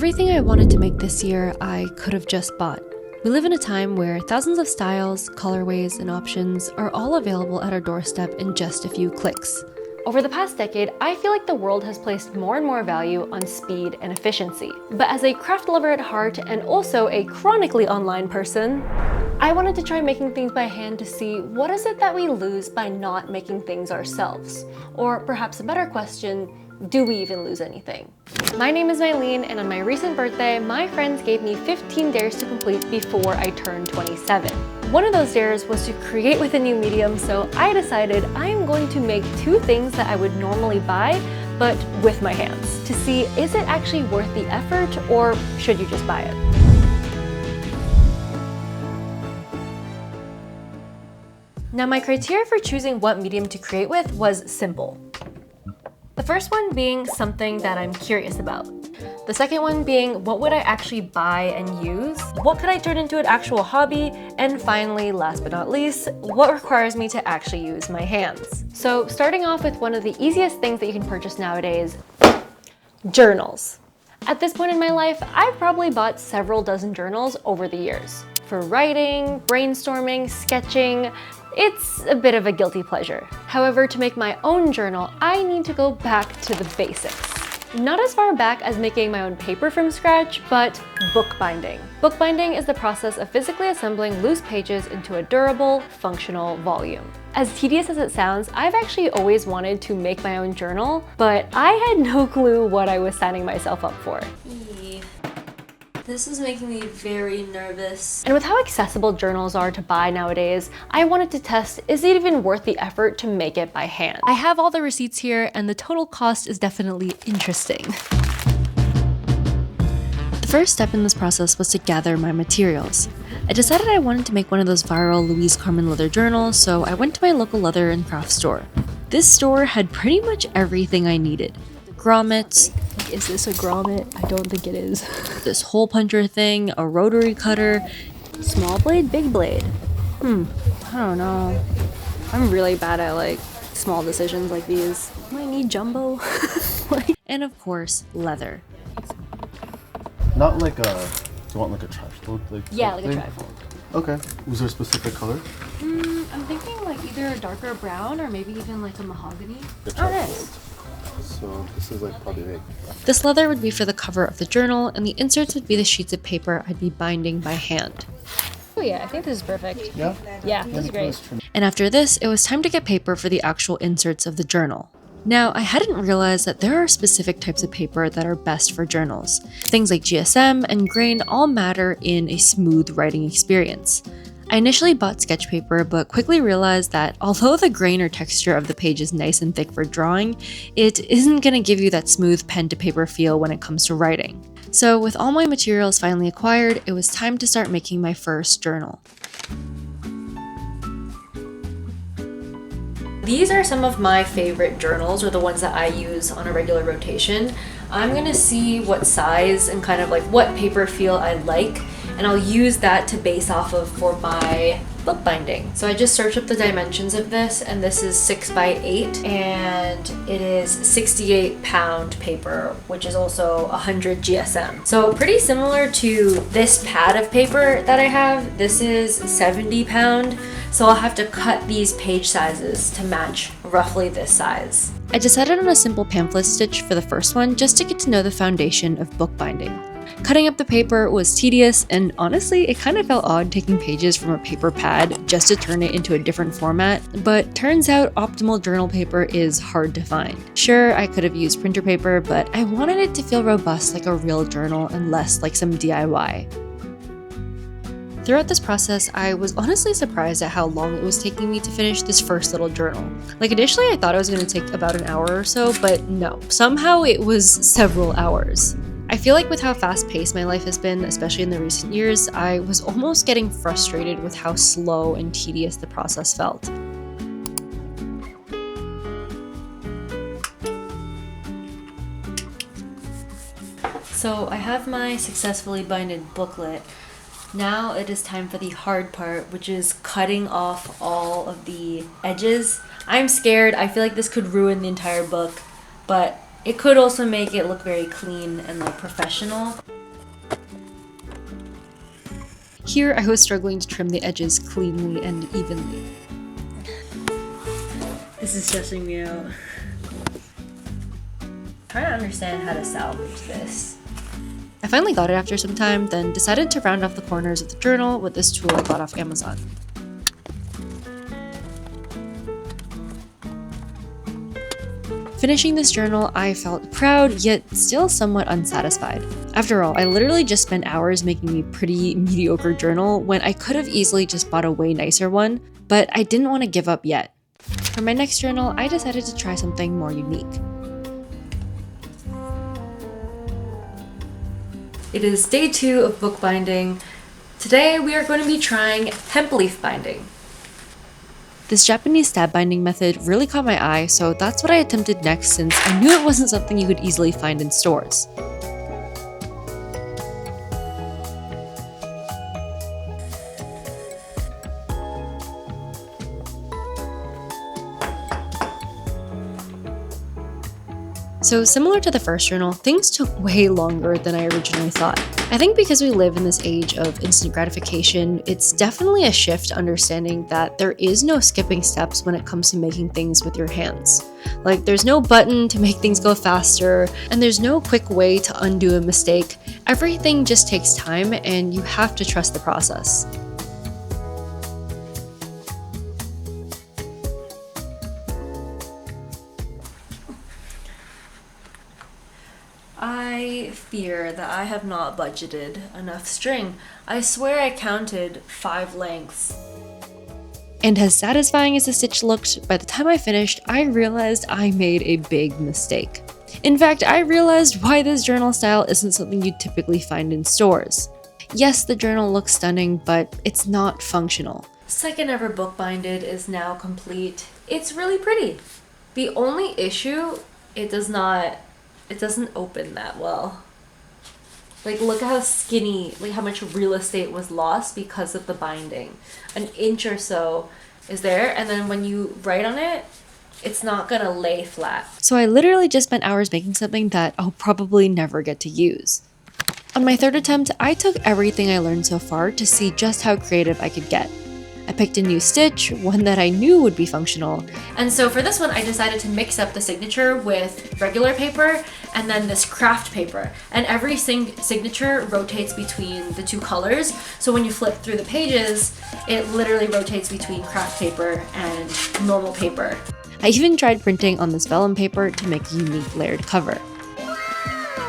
Everything I wanted to make this year, I could have just bought. We live in a time where thousands of styles, colorways, and options are all available at our doorstep in just a few clicks. Over the past decade, I feel like the world has placed more and more value on speed and efficiency. But as a craft lover at heart and also a chronically online person, I wanted to try making things by hand to see what is it that we lose by not making things ourselves? Or perhaps a better question, do we even lose anything? My name is Mylene, and on my recent birthday, my friends gave me 15 dares to complete before I turned 27. One of those dares was to create with a new medium, so I decided I am going to make two things that I would normally buy, but with my hands, to see is it actually worth the effort, or should you just buy it? Now, my criteria for choosing what medium to create with was simple. The first one being something that I'm curious about. The second one being what would I actually buy and use? What could I turn into an actual hobby? And finally, last but not least, what requires me to actually use my hands? So starting off with one of the easiest things that you can purchase nowadays, journals. At this point in my life, I've probably bought several dozen journals over the years. For writing, brainstorming, sketching, it's a bit of a guilty pleasure. However, to make my own journal, I need to go back to the basics. Not as far back as making my own paper from scratch, but bookbinding. Bookbinding is the process of physically assembling loose pages into a durable, functional volume. As tedious as it sounds, I've actually always wanted to make my own journal, but I had no clue what I was signing myself up for. This is making me very nervous. And with how accessible journals are to buy nowadays, I wanted to test, is it even worth the effort to make it by hand? I have all the receipts here, and the total cost is definitely interesting. The first step in this process was to gather my materials. I decided I wanted to make one of those viral Louise Carmen leather journals, so I went to my local leather and craft store. This store had pretty much everything I needed. Grommets. Is this a grommet? I don't think it is. This hole puncher thing, a rotary cutter, small blade, big blade. I don't know. I'm really bad at like small decisions like these. Might need jumbo. And of course, leather. Not like a, do you want like a trifold? Yeah, like a trifold. Okay. Was there a specific color? I'm thinking like either a darker brown or maybe even like a mahogany. Oh, nice. So this is like probably big. This leather would be for the cover of the journal, and the inserts would be the sheets of paper I'd be binding by hand. Oh yeah, I think this is perfect. Yeah? Yeah, this is great. And after this, it was time to get paper for the actual inserts of the journal. Now, I hadn't realized that there are specific types of paper that are best for journals. Things like GSM and grain all matter in a smooth writing experience. I initially bought sketch paper, but quickly realized that although the grain or texture of the page is nice and thick for drawing, it isn't going to give you that smooth pen to paper feel when it comes to writing. So with all my materials finally acquired, it was time to start making my first journal. These are some of my favorite journals, or the ones that I use on a regular rotation. I'm going to see what size and kind of like what paper feel I like, and I'll use that to base off of for my bookbinding. So I just searched up the dimensions of this, and this is 6x8, and it is 68 pound paper, which is also 100 GSM. So pretty similar to this pad of paper that I have. This is 70 pound, so I'll have to cut these page sizes to match roughly this size. I decided on a simple pamphlet stitch for the first one, just to get to know the foundation of bookbinding. Cutting up the paper was tedious, and honestly, it kind of felt odd taking pages from a paper pad just to turn it into a different format, but turns out optimal journal paper is hard to find. Sure, I could have used printer paper, but I wanted it to feel robust like a real journal and less like some DIY. Throughout this process, I was honestly surprised at how long it was taking me to finish this first little journal. Like initially I thought it was going to take about an hour or so, but no, somehow it was several hours. I feel like with how fast-paced my life has been, especially in the recent years, I was almost getting frustrated with how slow and tedious the process felt. So I have my successfully binded booklet. Now it is time for the hard part, which is cutting off all of the edges. I'm scared. I feel like this could ruin the entire book, but it could also make it look very clean and like professional. Here, I was struggling to trim the edges cleanly and evenly. This is stressing me out. Trying to understand how to salvage this. I finally got it after some time, then decided to round off the corners of the journal with this tool I got off Amazon. Finishing this journal, I felt proud, yet still somewhat unsatisfied. After all, I literally just spent hours making a pretty mediocre journal when I could have easily just bought a way nicer one, but I didn't want to give up yet. For my next journal, I decided to try something more unique. It is day 2 of bookbinding. Today we are going to be trying hemp leaf binding. This Japanese stab binding method really caught my eye, so that's what I attempted next since I knew it wasn't something you could easily find in stores. So similar to the first journal, things took way longer than I originally thought. I think because we live in this age of instant gratification, it's definitely a shift understanding that there is no skipping steps when it comes to making things with your hands. Like, there's no button to make things go faster, and there's no quick way to undo a mistake. Everything just takes time, and you have to trust the process. I fear that I have not budgeted enough string. I swear I counted 5 lengths. And as satisfying as the stitch looked, by the time I finished, I realized I made a big mistake. In fact, I realized why this journal style isn't something you typically find in stores. Yes, the journal looks stunning, but it's not functional. Second ever bookbinded is now complete. It's really pretty. The only issue, it doesn't open that well. Like, look at how skinny, like how much real estate was lost because of the binding. An inch or so is there, and then when you write on it, it's not gonna lay flat. So I literally just spent hours making something that I'll probably never get to use. On my third attempt, I took everything I learned so far to see just how creative I could get. I picked a new stitch, one that I knew would be functional. And so for this one, I decided to mix up the signature with regular paper and then this craft paper. And every signature rotates between the 2 colors. So when you flip through the pages, it literally rotates between craft paper and normal paper. I even tried printing on this vellum paper to make a unique layered cover.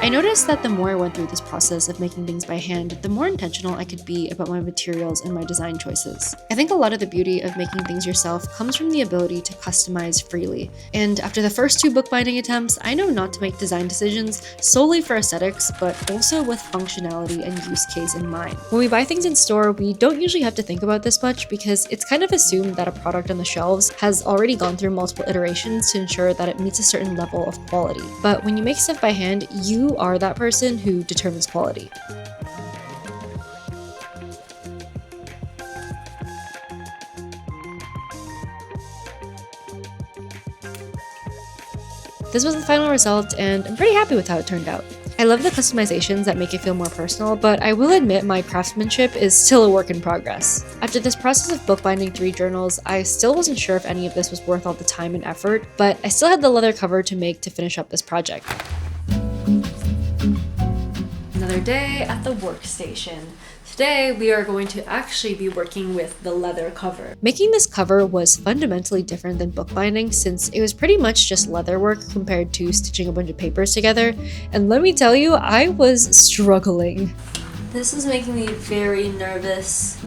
I noticed that the more I went through this process of making things by hand, the more intentional I could be about my materials and my design choices. I think a lot of the beauty of making things yourself comes from the ability to customize freely. And after the first 2 bookbinding attempts, I know not to make design decisions solely for aesthetics, but also with functionality and use case in mind. When we buy things in store, we don't usually have to think about this much because it's kind of assumed that a product on the shelves has already gone through multiple iterations to ensure that it meets a certain level of quality. But when you make stuff by hand, you are that person who determines quality. This was the final result, and I'm pretty happy with how it turned out. I love the customizations that make it feel more personal, but I will admit my craftsmanship is still a work in progress. After this process of bookbinding 3 journals, I still wasn't sure if any of this was worth all the time and effort, but I still had the leather cover to make to finish up this project. Another day at the workstation. Today we are going to actually be working with the leather cover. Making this cover was fundamentally different than bookbinding since it was pretty much just leather work compared to stitching a bunch of papers together, and let me tell you, I was struggling. This is making me very nervous.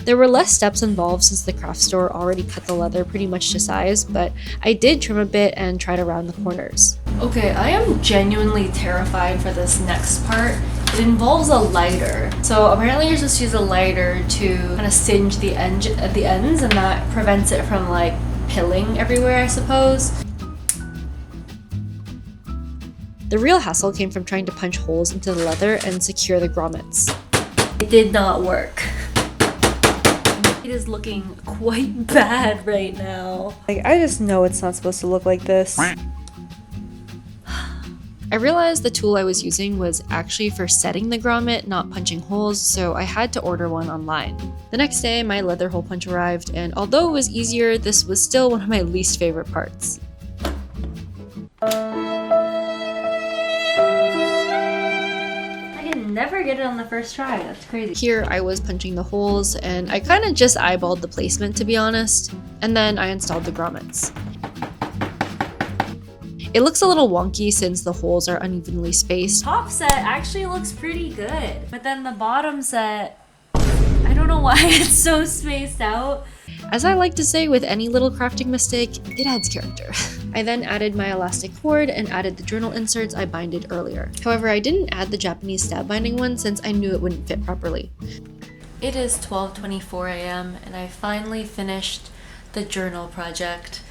There were less steps involved since the craft store already cut the leather pretty much to size, but I did trim a bit and try to round the corners. Okay, I am genuinely terrified for this next part. It involves a lighter. So apparently you're supposed to use a lighter to kind of singe the ends at the ends, and that prevents it from like pilling everywhere, I suppose. The real hassle came from trying to punch holes into the leather and secure the grommets. It did not work. It is looking quite bad right now. Like, I just know it's not supposed to look like this. I realized the tool I was using was actually for setting the grommet, not punching holes, so I had to order one online. The next day, my leather hole punch arrived, and although it was easier, this was still one of my least favorite parts. Never get it on the first try. That's crazy. Here I was punching the holes, and I kind of just eyeballed the placement, to be honest, and then I installed the grommets. It looks a little wonky since the holes are unevenly spaced. Top set actually looks pretty good, but then the bottom set, I don't know why it's so spaced out. As I like to say with any little crafting mistake, it adds character. I then added my elastic cord and added the journal inserts I binded earlier. However, I didn't add the Japanese stab binding one since I knew it wouldn't fit properly. It is 12:24 a.m. and I finally finished the journal project.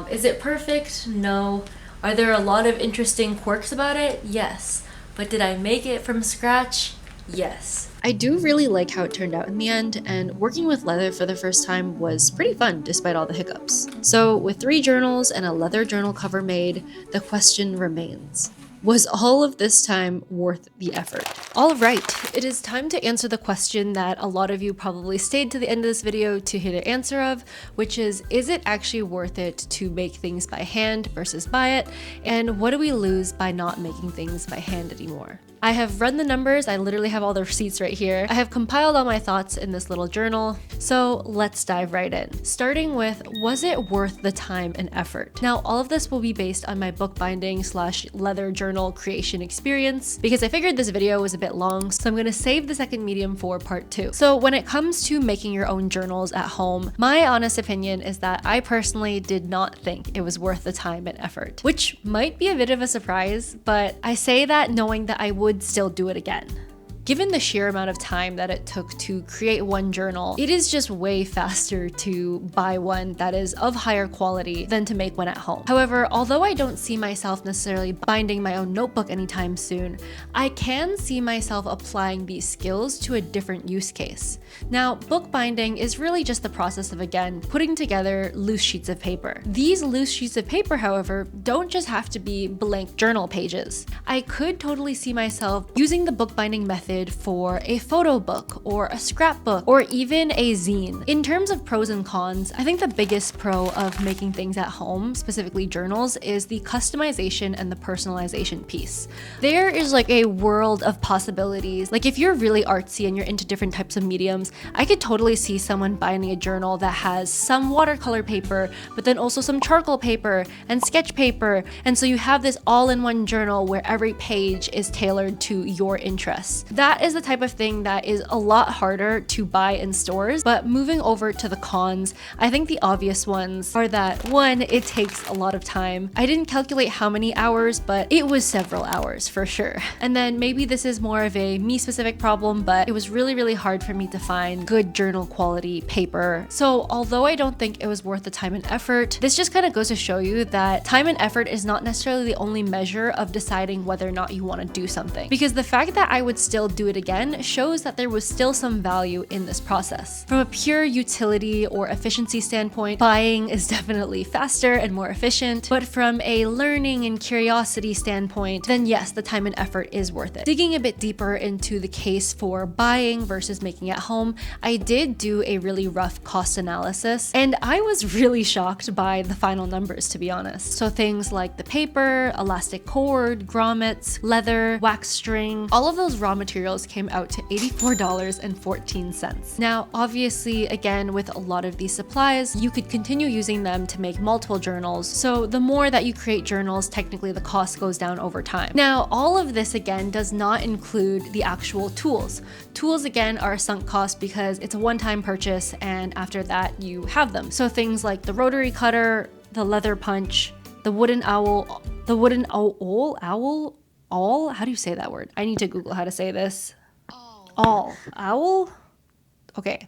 Is it perfect? No. Are there a lot of interesting quirks about it? Yes. But did I make it from scratch? Yes. I do really like how it turned out in the end, and working with leather for the first time was pretty fun despite all the hiccups. So with 3 journals and a leather journal cover made, the question remains: was all of this time worth the effort? All right, it is time to answer the question that a lot of you probably stayed to the end of this video to hear the answer of, which is it actually worth it to make things by hand versus buy it? And what do we lose by not making things by hand anymore? I have run the numbers, I literally have all the receipts right here. I have compiled all my thoughts in this little journal, so let's dive right in. Starting with, was it worth the time and effort? Now, all of this will be based on my bookbinding / leather journal creation experience, because I figured this video was a bit long, so I'm gonna save the second medium for part 2. So when it comes to making your own journals at home, my honest opinion is that I personally did not think it was worth the time and effort, which might be a bit of a surprise, but I say that knowing that I would still do it again. Given the sheer amount of time that it took to create one journal, it is just way faster to buy one that is of higher quality than to make one at home. However, although I don't see myself necessarily binding my own notebook anytime soon, I can see myself applying these skills to a different use case. Now, bookbinding is really just the process of, again, putting together loose sheets of paper. These loose sheets of paper, however, don't just have to be blank journal pages. I could totally see myself using the bookbinding method for a photo book or a scrapbook or even a zine. In terms of pros and cons, I think the biggest pro of making things at home, specifically journals, is the customization and the personalization piece. There is like a world of possibilities. Like if you're really artsy and you're into different types of mediums, I could totally see someone buying a journal that has some watercolor paper, but then also some charcoal paper and sketch paper. And so you have this all-in-one journal where every page is tailored to your interests. That is the type of thing that is a lot harder to buy in stores, but moving over to the cons, I think the obvious ones are that 1, it takes a lot of time. I didn't calculate how many hours, but it was several hours for sure. And then maybe this is more of a me specific problem, but it was really hard for me to find good journal quality paper. So although I don't think it was worth the time and effort, this just kind of goes to show you that time and effort is not necessarily the only measure of deciding whether or not you want to do something. Because the fact that I would still do it again shows that there was still some value in this process. From a pure utility or efficiency standpoint, buying is definitely faster and more efficient, but from a learning and curiosity standpoint, then yes, the time and effort is worth it. Digging a bit deeper into the case for buying versus making at home, I did do a really rough cost analysis, and I was really shocked by the final numbers, to be honest. So things like the paper, elastic cord, grommets, leather, wax string, all of those raw materials came out to $84.14. Now, obviously, again, with a lot of these supplies, you could continue using them to make multiple journals. So the more that you create journals, technically the cost goes down over time. Now, all of this again does not include the actual tools. Tools again are a sunk cost because it's a one-time purchase and after that you have them. So things like the rotary cutter, the leather punch, the wooden owl, how do you say that word? I need to Google how to say this. Owl? Okay,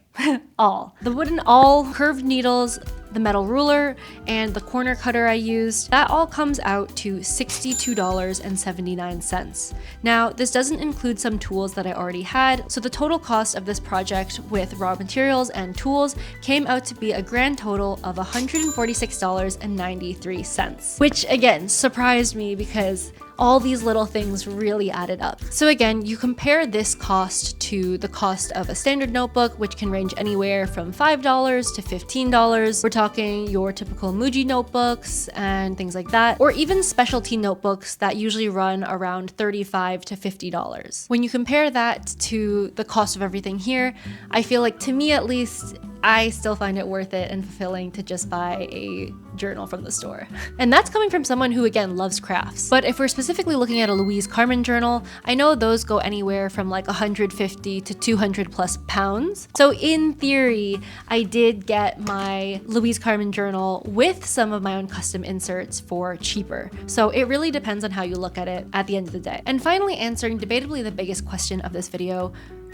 awl. The wooden awl, curved needles, the metal ruler, and the corner cutter I used, that all comes out to $62.79. Now, this doesn't include some tools that I already had, so the total cost of this project with raw materials and tools came out to be a grand total of $146.93, which again surprised me because all these little things really added up. So again, you compare this cost to the cost of a standard notebook, which can range anywhere from $5 to $15. We're talking your typical Muji notebooks and things like that, or even specialty notebooks that usually run around $35 to $50. When you compare that to the cost of everything here, I feel like, to me at least, I still find it worth it and fulfilling to just buy a journal from the store. And that's coming from someone who, again, loves crafts. But if we're specifically looking at a Louise Carmen journal, I know those go anywhere from like 150 to 200 plus pounds. So in theory, I did get my Louise Carmen journal with some of my own custom inserts for cheaper. So it really depends on how you look at it at the end of the day. And finally, answering debatably the biggest question of this video: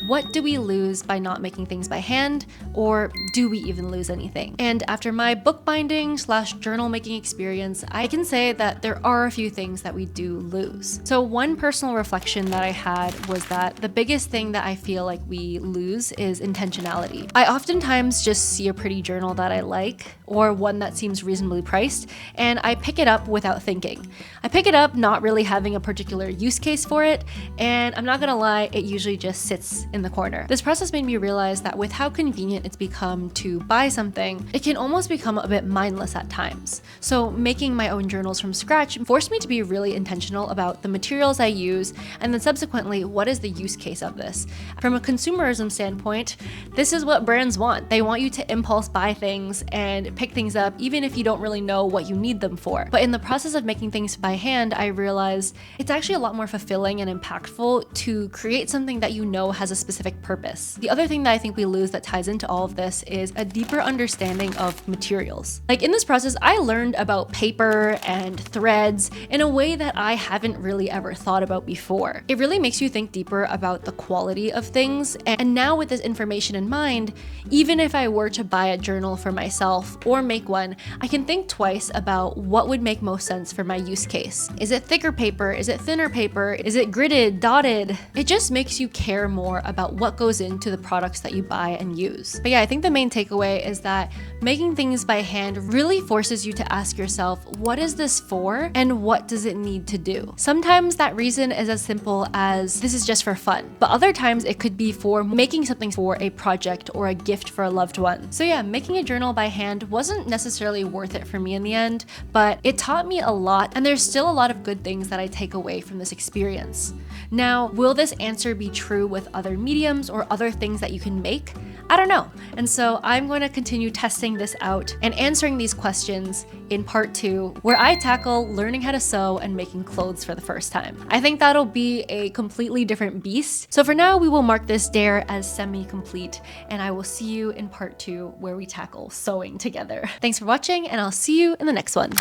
what do we lose by not making things by hand, or do we even lose anything? And after my bookbinding / journal making experience, I can say that there are a few things that we do lose. So one personal reflection that I had was that the biggest thing that I feel like we lose is intentionality. I oftentimes just see a pretty journal that I like, or one that seems reasonably priced, and I pick it up without thinking. I pick it up not really having a particular use case for it, and I'm not gonna lie, it usually just sits in the corner. This process made me realize that with how convenient it's become to buy something, it can almost become a bit mindless at times. So making my own journals from scratch forced me to be really intentional about the materials I use, and then subsequently, what is the use case of this? From a consumerism standpoint, this is what brands want. They want you to impulse buy things and pick things up even if you don't really know what you need them for. But in the process of making things by hand, I realized it's actually a lot more fulfilling and impactful to create something that you know has a specific purpose. The other thing that I think we lose that ties into all of this is a deeper understanding of materials. Like in this process, I learned about paper and threads in a way that I haven't really ever thought about before. It really makes you think deeper about the quality of things. And now with this information in mind, even if I were to buy a journal for myself or make one, I can think twice about what would make most sense for my use case. Is it thicker paper? Is it thinner paper? Is it gridded, dotted? It just makes you care more about what goes into the products that you buy and use. But yeah, I think the main takeaway is that making things by hand really forces you to ask yourself, what is this for and what does it need to do? Sometimes that reason is as simple as this is just for fun, but other times it could be for making something for a project or a gift for a loved one. So yeah, making a journal by hand wasn't necessarily worth it for me in the end, but it taught me a lot, and there's still a lot of good things that I take away from this experience. Now, will this answer be true with other mediums or other things that you can make? I don't know. And so I'm going to continue testing this out and answering these questions in part 2, where I tackle learning how to sew and making clothes for the first time. I think that'll be a completely different beast. So for now, we will mark this dare as semi-complete, and I will see you in part 2 where we tackle sewing together. Thanks for watching, and I'll see you in the next one.